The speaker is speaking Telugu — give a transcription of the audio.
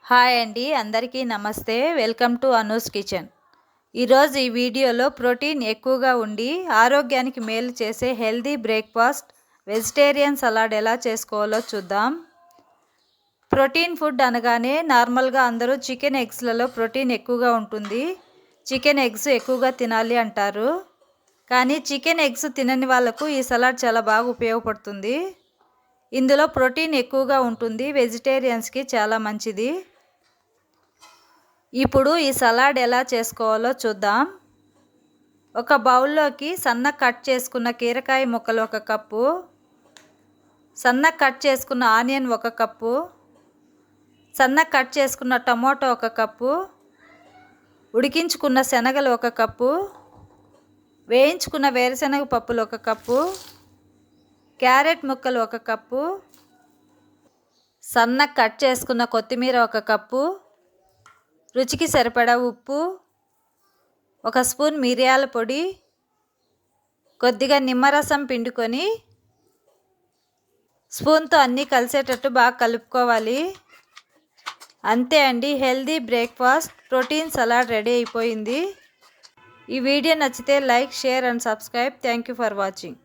హాయ్ అండి, అందరికీ నమస్తే. Welcome to Anu's kitchen. ఈరోజు ఈ వీడియోలో ప్రోటీన్ ఎక్కువగా ఉండి ఆరోగ్యానికి మేలు చేసే హెల్దీ బ్రేక్ఫాస్ట్ వెజిటేరియన్ సలాడ్ ఎలా చేసుకోవాలో చూద్దాం. ప్రోటీన్ ఫుడ్ అనగానే నార్మల్గా అందరూ చికెన్ ఎగ్స్లలో ప్రోటీన్ ఎక్కువగా ఉంటుంది, చికెన్ ఎగ్స్ ఎక్కువగా తినాలి అంటారు. కానీ చికెన్ ఎగ్స్ తినని వాళ్ళకు ఈ సలాడ్ చాలా బాగా ఉపయోగపడుతుంది. ఇందులో ప్రోటీన్ ఎక్కువగా ఉంటుంది, వెజిటేరియన్స్కి చాలా మంచిది. ఇప్పుడు ఈ సలాడ్ ఎలా చేసుకోవాలో చూద్దాం. ఒక బౌల్లోకి సన్న కట్ చేసుకున్న కీరకాయ ముక్కలు 1 కప్పు, సన్న కట్ చేసుకున్న ఆనియన్ 1 కప్పు, సన్న కట్ చేసుకున్న టమోటో 1 కప్పు, ఉడికించుకున్న శనగలు 1 కప్పు, వేయించుకున్న వేరుశనగ పప్పులు 1 కప్పు, క్యారెట్ ముక్కలు 1 కప్పు, సన్న కట్ చేసుకున్న కొత్తిమీర 1 కప్పు, రుచికి సరిపడా ఉప్పు, 1 స్పూన్ మిరియాల పొడి, కొద్దిగా నిమ్మరసం పిండుకొని స్పూన్తో అన్నీ కలిసేటట్టు బాగా కలుపుకోవాలి. అంతే అండి, healthy breakfast protein salad ready అయిపోయింది. ఈ వీడియో నచ్చితే like, share and subscribe. Thank you for watching.